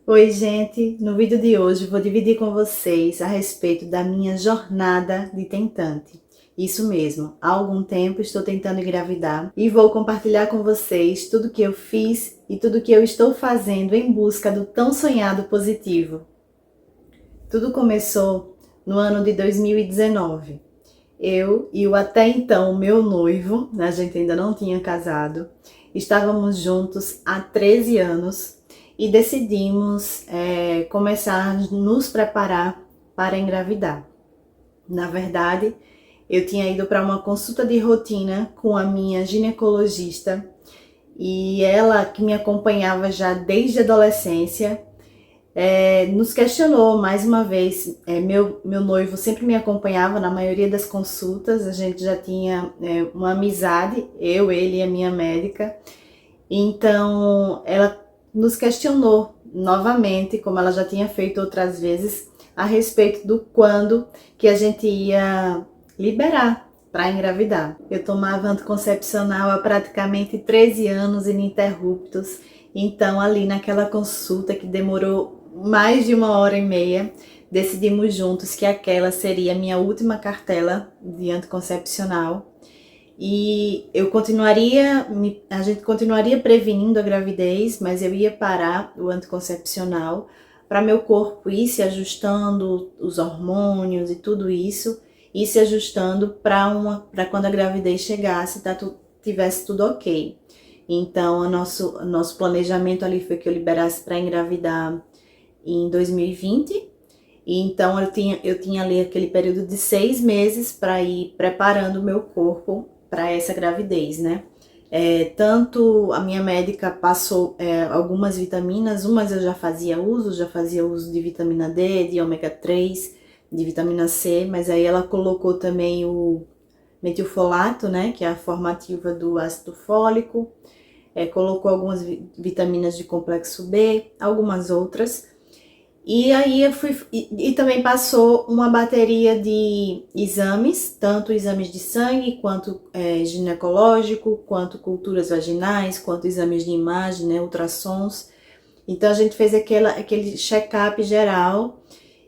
Oi, gente! No vídeo de hoje vou dividir com vocês a respeito da minha jornada de tentante. Isso mesmo, há algum tempo estou tentando engravidar e vou compartilhar com vocês tudo que eu fiz e tudo que eu estou fazendo em busca do tão sonhado positivo. Tudo começou no ano de 2019. Eu e o até então meu noivo, a gente ainda não tinha casado, estávamos juntos há 13 anos e decidimos começar a nos preparar para engravidar. Na verdade, eu tinha ido para uma consulta de rotina com a minha ginecologista e ela, que me acompanhava já desde a adolescência, nos questionou mais uma vez. Meu noivo sempre me acompanhava na maioria das consultas, a gente já tinha uma amizade, eu, ele e a minha médica. Então ela nos questionou novamente, como ela já tinha feito outras vezes, a respeito do quando que a gente ia liberar para engravidar. Eu tomava anticoncepcional há praticamente 13 anos ininterruptos, então ali naquela consulta que demorou mais de 1h30, decidimos juntos que aquela seria a minha última cartela de anticoncepcional e a gente continuaria prevenindo a gravidez, mas eu ia parar o anticoncepcional para meu corpo ir se ajustando, os hormônios e tudo isso, ir se ajustando para quando a gravidez chegasse, tivesse tudo ok. Então, o nosso planejamento ali foi que eu liberasse para engravidar em 2020. E então eu tinha ali aquele período de 6 meses para ir preparando o meu corpo para essa gravidez, né? Tanto a minha médica passou algumas vitaminas, umas eu já fazia uso de vitamina D, de ômega 3, de vitamina C, mas aí ela colocou também o metilfolato, né, que é a forma ativa do ácido fólico, colocou algumas vitaminas de complexo B, algumas outras. E aí eu fui. E também passou uma bateria de exames, tanto exames de sangue, quanto ginecológico, quanto culturas vaginais, quanto exames de imagem, né, ultrassons. Então a gente fez aquele check-up geral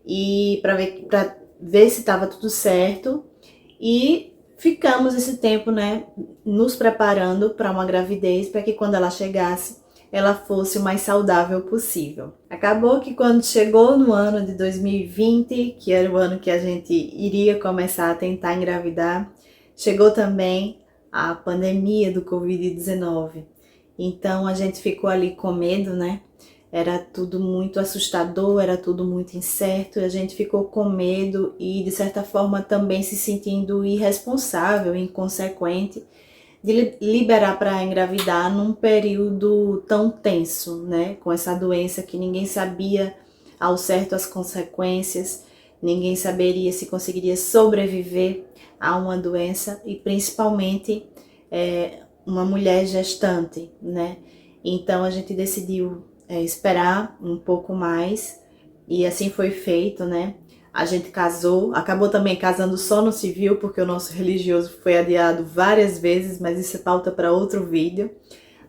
e para ver se estava tudo certo. E ficamos esse tempo, né, nos preparando para uma gravidez, para que quando ela chegasse, ela fosse o mais saudável possível. Acabou que quando chegou no ano de 2020, que era o ano que a gente iria começar a tentar engravidar, chegou também a pandemia do Covid-19. Então a gente ficou ali com medo, né? Era tudo muito assustador, era tudo muito incerto, e a gente ficou com medo e de certa forma também se sentindo irresponsável, inconsequente de liberar para engravidar num período tão tenso, né? Com essa doença que ninguém sabia ao certo as consequências, ninguém saberia se conseguiria sobreviver a uma doença e principalmente uma mulher gestante, né? Então a gente decidiu esperar um pouco mais e assim foi feito, né? A gente casou, acabou também casando só no civil, porque o nosso religioso foi adiado várias vezes, mas isso é pauta para outro vídeo.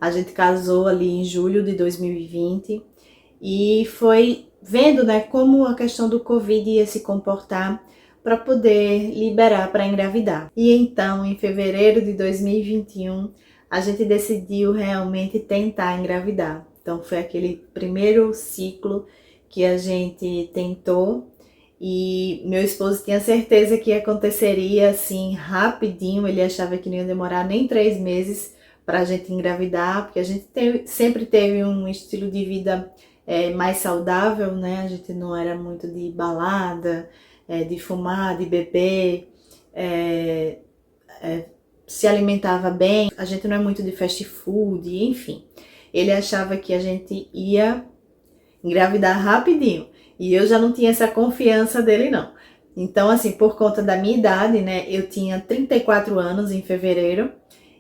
A gente casou ali em julho de 2020 e foi vendo, né, como a questão do Covid ia se comportar para poder liberar para engravidar. E então, em fevereiro de 2021, a gente decidiu realmente tentar engravidar. Então, foi aquele primeiro ciclo que a gente tentou. E meu esposo tinha certeza que aconteceria assim rapidinho, ele achava que não ia demorar nem 3 meses para a gente engravidar, porque a gente sempre teve um estilo de vida mais saudável, né? A gente não era muito de balada, de fumar, de beber, se alimentava bem, a gente não é muito de fast food, enfim. Ele achava que a gente ia engravidar rapidinho. E eu já não tinha essa confiança dele, não. Então, assim, por conta da minha idade, né? Eu tinha 34 anos em fevereiro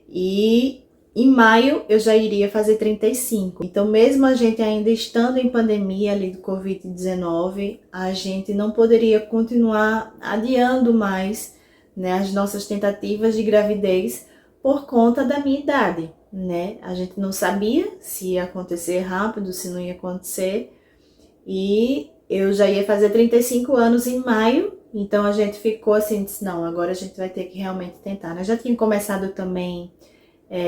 e em maio eu já iria fazer 35. Então, mesmo a gente ainda estando em pandemia ali do Covid-19, a gente não poderia continuar adiando mais, né, as nossas tentativas de gravidez por conta da minha idade, né? A gente não sabia se ia acontecer rápido, se não ia acontecer. E eu já ia fazer 35 anos em maio, então a gente ficou assim, disse, não, agora a gente vai ter que realmente tentar, né? Já tinha começado também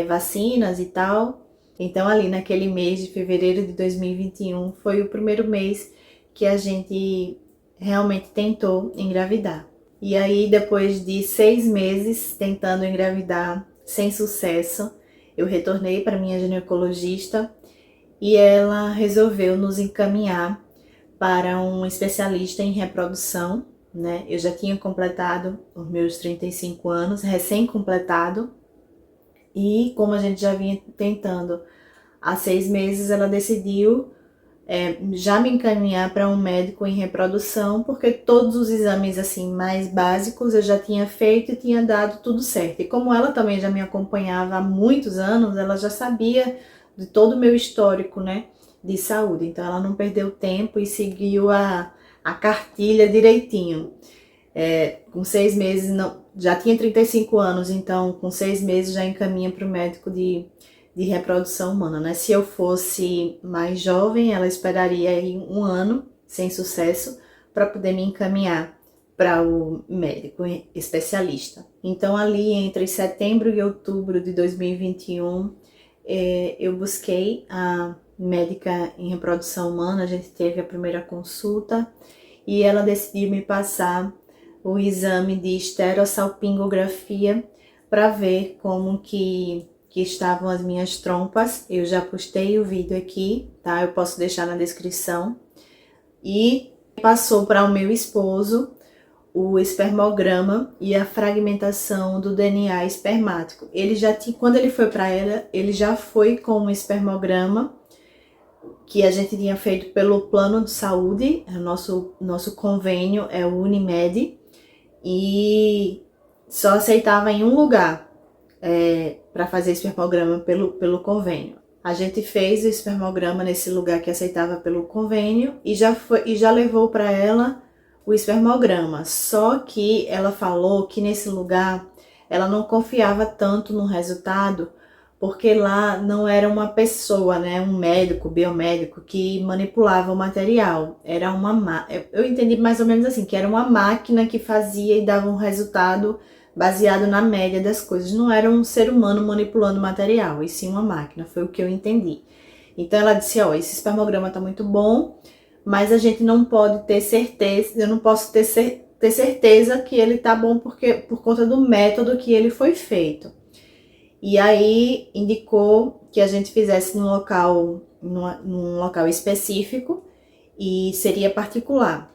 vacinas e tal, então ali naquele mês de fevereiro de 2021 foi o primeiro mês que a gente realmente tentou engravidar. E aí depois de 6 meses tentando engravidar sem sucesso, eu retornei para minha ginecologista e ela resolveu nos encaminhar para um especialista em reprodução, né? Eu já tinha completado os meus 35 anos, recém-completado, e como a gente já vinha tentando há 6 meses, ela decidiu já me encaminhar para um médico em reprodução, porque todos os exames assim mais básicos eu já tinha feito e tinha dado tudo certo. E como ela também já me acompanhava há muitos anos, ela já sabia de todo o meu histórico, né, de saúde. Então ela não perdeu tempo e seguiu a cartilha direitinho. Com 6 meses, não, já tinha 35 anos, então com 6 meses já encaminha para o médico de reprodução humana, né? Se eu fosse mais jovem, ela esperaria aí 1 ano sem sucesso para poder me encaminhar para o médico especialista. Então ali entre setembro e outubro de 2021, eu busquei a médica em reprodução humana, a gente teve a primeira consulta e ela decidiu me passar o exame de esterossalpingografia para ver como que estavam as minhas trompas. Eu já postei o vídeo aqui, tá? Eu posso deixar na descrição. E passou para o meu esposo o espermograma e a fragmentação do DNA espermático. Ele já tinha, quando ele foi para ela, ele já foi com um espermograma que a gente tinha feito pelo plano de saúde. O nosso convênio é o Unimed e só aceitava em um lugar para fazer espermograma pelo convênio. A gente fez o espermograma nesse lugar que aceitava pelo convênio e já levou para ela o espermograma. Só que ela falou que nesse lugar ela não confiava tanto no resultado, porque lá não era uma pessoa, né, um médico, biomédico que manipulava o material. Era eu entendi mais ou menos assim, que era uma máquina que fazia e dava um resultado baseado na média das coisas. Não era um ser humano manipulando o material, e sim uma máquina, foi o que eu entendi. Então ela disse, ó, esse espermograma tá muito bom, mas a gente não pode ter certeza, eu não posso ter certeza que ele tá bom por conta do método que ele foi feito. E aí indicou que a gente fizesse num local específico e seria particular.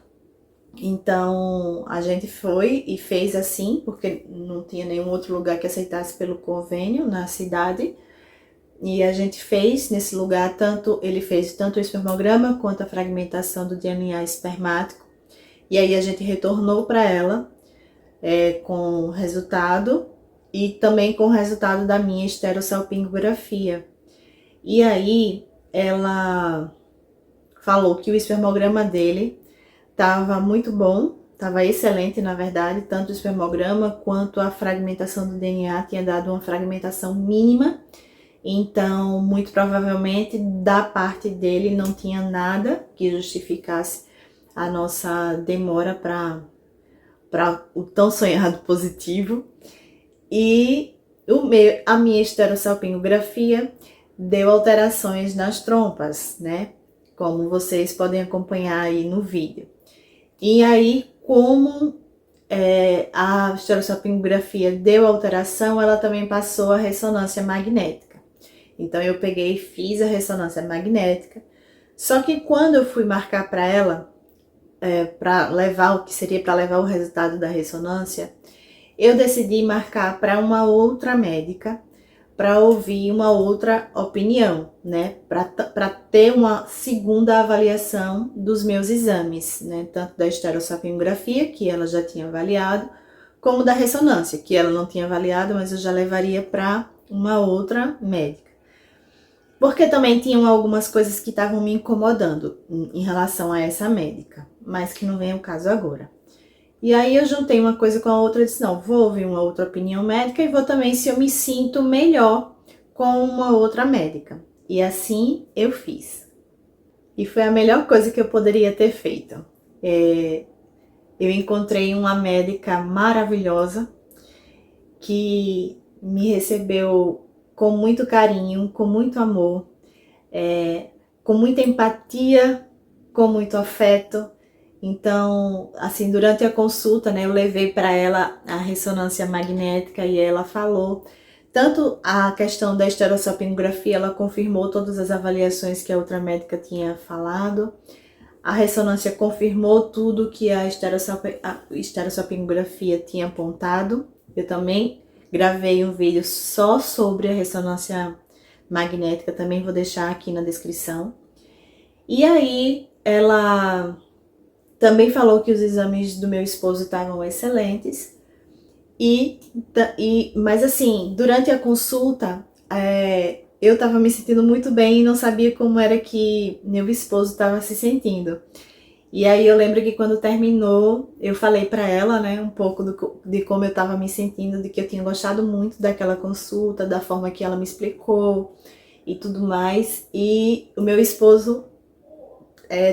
Então a gente foi e fez assim, porque não tinha nenhum outro lugar que aceitasse pelo convênio na cidade. E a gente fez nesse lugar, ele fez tanto o espermograma quanto a fragmentação do DNA espermático. E aí a gente retornou para ela com o resultado e também com o resultado da minha esterossalpingografia. E aí ela falou que o espermograma dele estava muito bom, estava excelente na verdade, tanto o espermograma quanto a fragmentação do DNA tinha dado uma fragmentação mínima, então muito provavelmente da parte dele não tinha nada que justificasse a nossa demora para o tão sonhado positivo. E a minha esterossalpingografia deu alterações nas trompas, né? Como vocês podem acompanhar aí no vídeo. E aí, como a esterossalpingografia deu alteração, ela também passou a ressonância magnética. Então eu peguei e fiz a ressonância magnética. Só que quando eu fui marcar para ela, para levar o que seria para levar o resultado da ressonância, eu decidi marcar para uma outra médica para ouvir uma outra opinião, né? Para ter uma segunda avaliação dos meus exames, né? Tanto da esterossalpingografia, que ela já tinha avaliado, como da ressonância, que ela não tinha avaliado, mas eu já levaria para uma outra médica. Porque também tinham algumas coisas que estavam me incomodando em relação a essa médica, mas que não vem ao caso agora. E aí eu juntei uma coisa com a outra e disse, não, vou ouvir uma outra opinião médica e vou também se eu me sinto melhor com uma outra médica. E assim eu fiz. E foi a melhor coisa que eu poderia ter feito. Eu encontrei uma médica maravilhosa que me recebeu com muito carinho, com muito amor, com muita empatia, com muito afeto. Então, assim, durante a consulta, né, eu levei para ela a ressonância magnética e ela falou tanto a questão da estereossopinografia, ela confirmou todas as avaliações que a outra médica tinha falado. A ressonância confirmou tudo que a estereossopinografia tinha apontado. Eu também gravei um vídeo só sobre a ressonância magnética, também vou deixar aqui na descrição. E aí, ela também falou que os exames do meu esposo estavam excelentes. Mas assim, durante a consulta, eu estava me sentindo muito bem e não sabia como era que meu esposo estava se sentindo. E aí eu lembro que quando terminou, eu falei para ela, né, um pouco de como eu estava me sentindo, de que eu tinha gostado muito daquela consulta, da forma que ela me explicou e tudo mais. E o meu esposo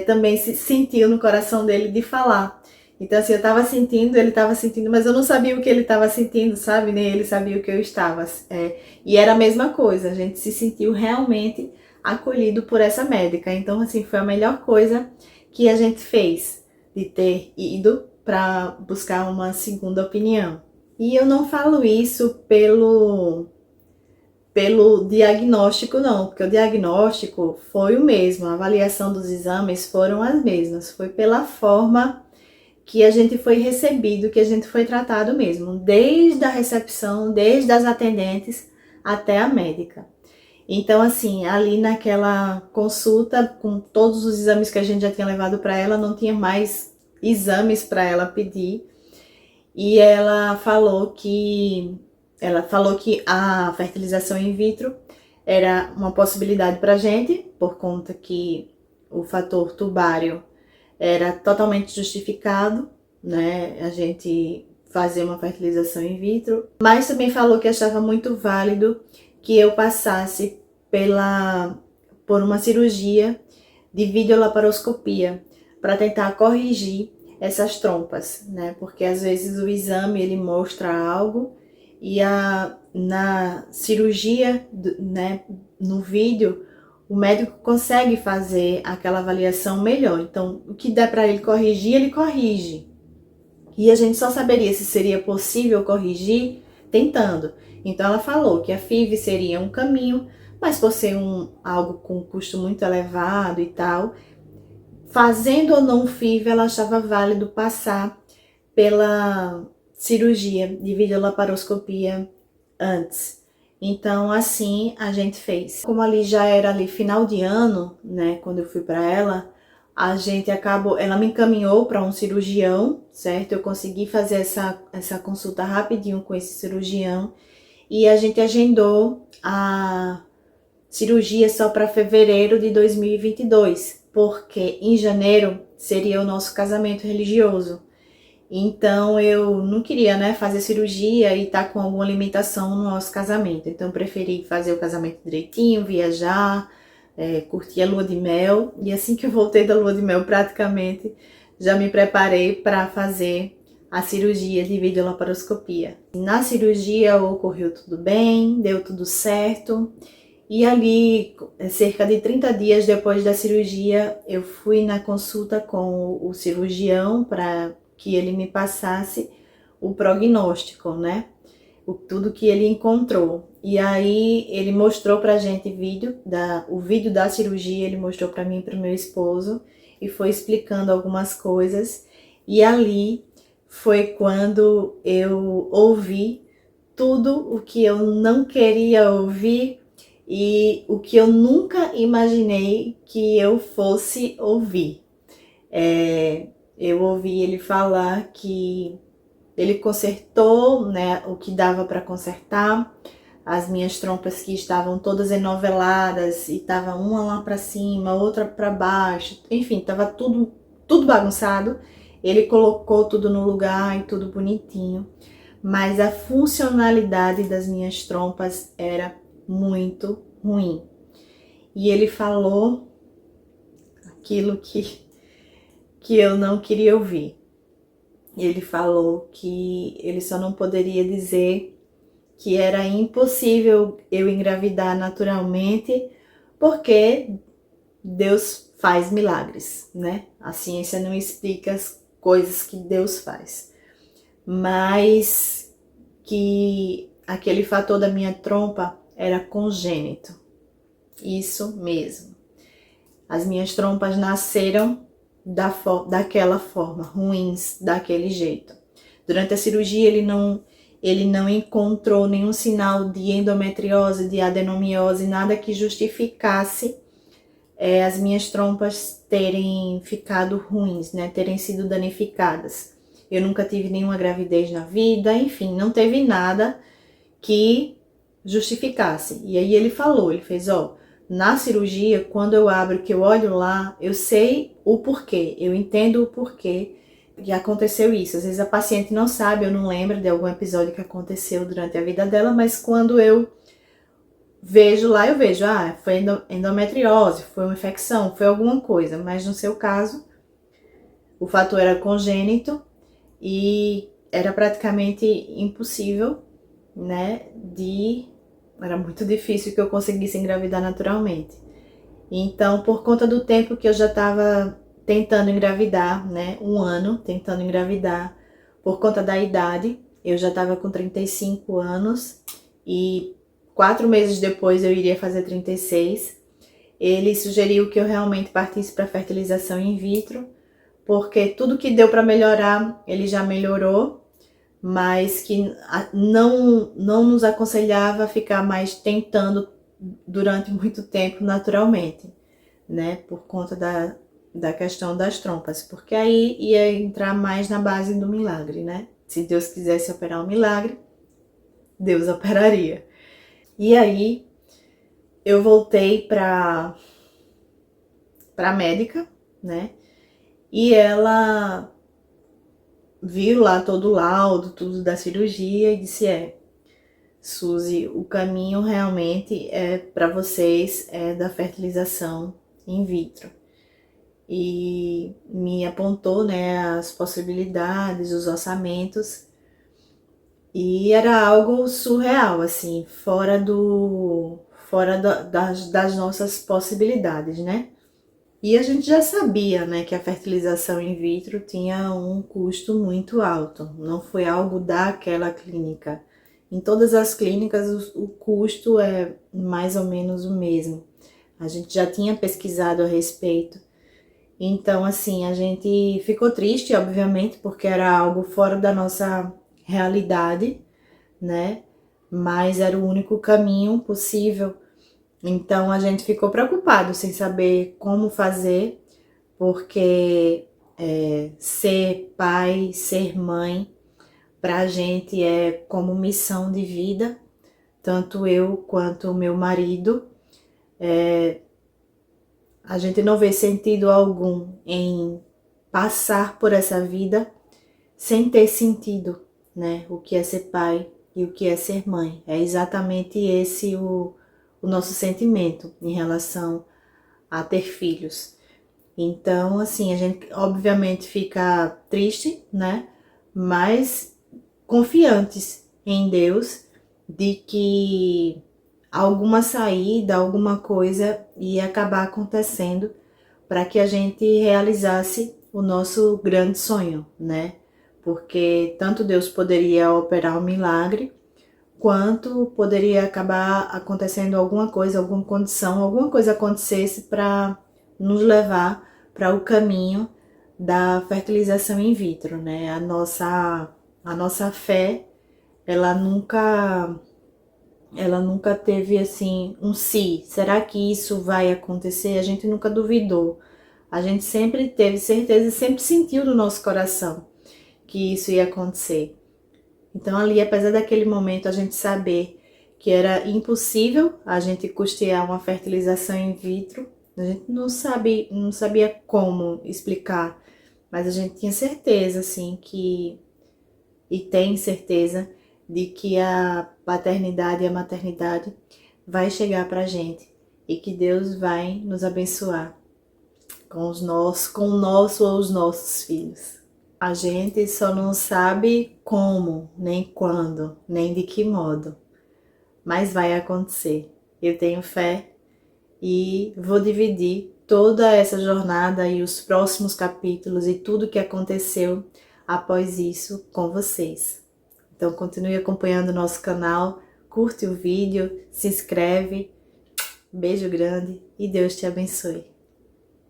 também se sentiu no coração dele de falar. Então, assim, eu tava sentindo, ele tava sentindo, mas eu não sabia o que ele tava sentindo, sabe? Nem ele sabia o que eu estava. E era a mesma coisa, a gente se sentiu realmente acolhido por essa médica. Então, assim, foi a melhor coisa que a gente fez, de ter ido para buscar uma segunda opinião. E eu não falo isso pelo diagnóstico não, porque o diagnóstico foi o mesmo, a avaliação dos exames foram as mesmas, foi pela forma que a gente foi recebido, que a gente foi tratado mesmo, desde a recepção, desde as atendentes até a médica. Então, assim, ali naquela consulta, com todos os exames que a gente já tinha levado para ela, não tinha mais exames para ela pedir. E ela falou que a fertilização in vitro era uma possibilidade para a gente, por conta que o fator tubário era totalmente justificado, né, a gente fazer uma fertilização in vitro, mas também falou que achava muito válido que eu passasse por uma cirurgia de videolaparoscopia para tentar corrigir essas trompas, né, porque às vezes o exame ele mostra algo e na cirurgia, né, no vídeo, o médico consegue fazer aquela avaliação melhor. Então, o que der para ele corrigir, ele corrige. E a gente só saberia se seria possível corrigir tentando. Então, ela falou que a FIV seria um caminho, mas por ser algo com custo muito elevado e tal, fazendo ou não FIV, ela achava válido passar pela cirurgia de videolaparoscopia antes. Então, assim, a gente fez. Como ali já era final de ano, né, quando eu fui para ela, ela me encaminhou para um cirurgião, certo? Eu consegui fazer essa consulta rapidinho com esse cirurgião e a gente agendou a cirurgia só para fevereiro de 2022, porque em janeiro seria o nosso casamento religioso. Então, eu não queria, né, fazer cirurgia e estar com alguma limitação no nosso casamento. Então, eu preferi fazer o casamento direitinho, viajar, curtir a lua de mel. E assim que eu voltei da lua de mel, praticamente, já me preparei para fazer a cirurgia de videolaparoscopia. Na cirurgia ocorreu tudo bem, deu tudo certo. E ali, cerca de 30 dias depois da cirurgia, eu fui na consulta com o cirurgião para que ele me passasse o prognóstico, né? Tudo que ele encontrou. E aí ele mostrou pra gente o vídeo da cirurgia, ele mostrou pra mim e pro meu esposo e foi explicando algumas coisas. E ali foi quando eu ouvi tudo o que eu não queria ouvir e o que eu nunca imaginei que eu fosse ouvir. Eu ouvi ele falar que ele consertou, né, o que dava para consertar, as minhas trompas que estavam todas enoveladas e tava uma lá para cima, outra para baixo, enfim, tava tudo bagunçado. Ele colocou tudo no lugar e tudo bonitinho, mas a funcionalidade das minhas trompas era muito ruim. E ele falou aquilo que eu não queria ouvir. Ele falou que ele só não poderia dizer que era impossível eu engravidar naturalmente, porque Deus faz milagres, né? A ciência não explica as coisas que Deus faz. Mas que aquele fator da minha trompa era congênito. Isso mesmo. As minhas trompas nasceram daquela forma, ruins, daquele jeito. Durante a cirurgia ele não encontrou nenhum sinal de endometriose, de adenomiose, nada que justificasse as minhas trompas terem ficado ruins, né? Terem sido danificadas. Eu nunca tive nenhuma gravidez na vida, enfim, não teve nada que justificasse. E aí ele fez, na cirurgia, quando eu abro, que eu olho lá, eu sei o porquê, eu entendo o porquê que aconteceu isso. Às vezes a paciente não sabe, eu não lembro de algum episódio que aconteceu durante a vida dela, mas quando eu vejo lá, eu vejo, foi endometriose, foi uma infecção, foi alguma coisa, mas no seu caso, o fator era congênito e era praticamente impossível, né, era muito difícil que eu conseguisse engravidar naturalmente. Então, por conta do tempo que eu já estava tentando engravidar, né, 1 ano tentando engravidar, por conta da idade, eu já estava com 35 anos e 4 meses depois eu iria fazer 36. Ele sugeriu que eu realmente partisse para fertilização in vitro, porque tudo que deu para melhorar, ele já melhorou, mas que não nos aconselhava a ficar mais tentando durante muito tempo naturalmente, né? Por conta da questão das trompas, porque aí ia entrar mais na base do milagre, né? Se Deus quisesse operar um milagre, Deus operaria. E aí eu voltei para médica, né? E ela viu lá todo o laudo, tudo da cirurgia e disse: Suzy, o caminho realmente para vocês é da fertilização in vitro. E me apontou, né, as possibilidades, os orçamentos, e era algo surreal, assim, das nossas possibilidades, né? E a gente já sabia, né, que a fertilização in vitro tinha um custo muito alto, não foi algo daquela clínica. Em todas as clínicas o custo é mais ou menos o mesmo. A gente já tinha pesquisado a respeito. Então, assim, a gente ficou triste, obviamente, porque era algo fora da nossa realidade, né? Mas era o único caminho possível. Então a gente ficou preocupado sem saber como fazer, porque ser pai, ser mãe, pra gente é como missão de vida, tanto eu quanto o meu marido. A gente não vê sentido algum em passar por essa vida sem ter sentido, né? O que é ser pai e o que é ser mãe. É exatamente esse o nosso sentimento em relação a ter filhos. Então, assim, a gente obviamente fica triste, né? Mas confiantes em Deus de que alguma saída, alguma coisa ia acabar acontecendo para que a gente realizasse o nosso grande sonho, né? Porque tanto Deus poderia operar um milagre, quanto poderia acabar acontecendo alguma coisa, alguma condição, alguma coisa acontecesse para nos levar para o caminho da fertilização in vitro, né? A nossa fé, ela nunca teve assim um se. Será que isso vai acontecer? A gente nunca duvidou. A gente sempre teve certeza, sempre sentiu no nosso coração que isso ia acontecer. Então ali, apesar daquele momento a gente saber que era impossível a gente custear uma fertilização in vitro, a gente não sabia como explicar, mas a gente tinha certeza, assim, e tem certeza de que a paternidade e a maternidade vai chegar pra gente e que Deus vai nos abençoar. com o nosso ou os nossos filhos. A gente só não sabe como, nem quando, nem de que modo, mas vai acontecer. Eu tenho fé e vou dividir toda essa jornada e os próximos capítulos e tudo que aconteceu após isso com vocês. Então continue acompanhando o nosso canal, curte o vídeo, se inscreve. Beijo grande e Deus te abençoe.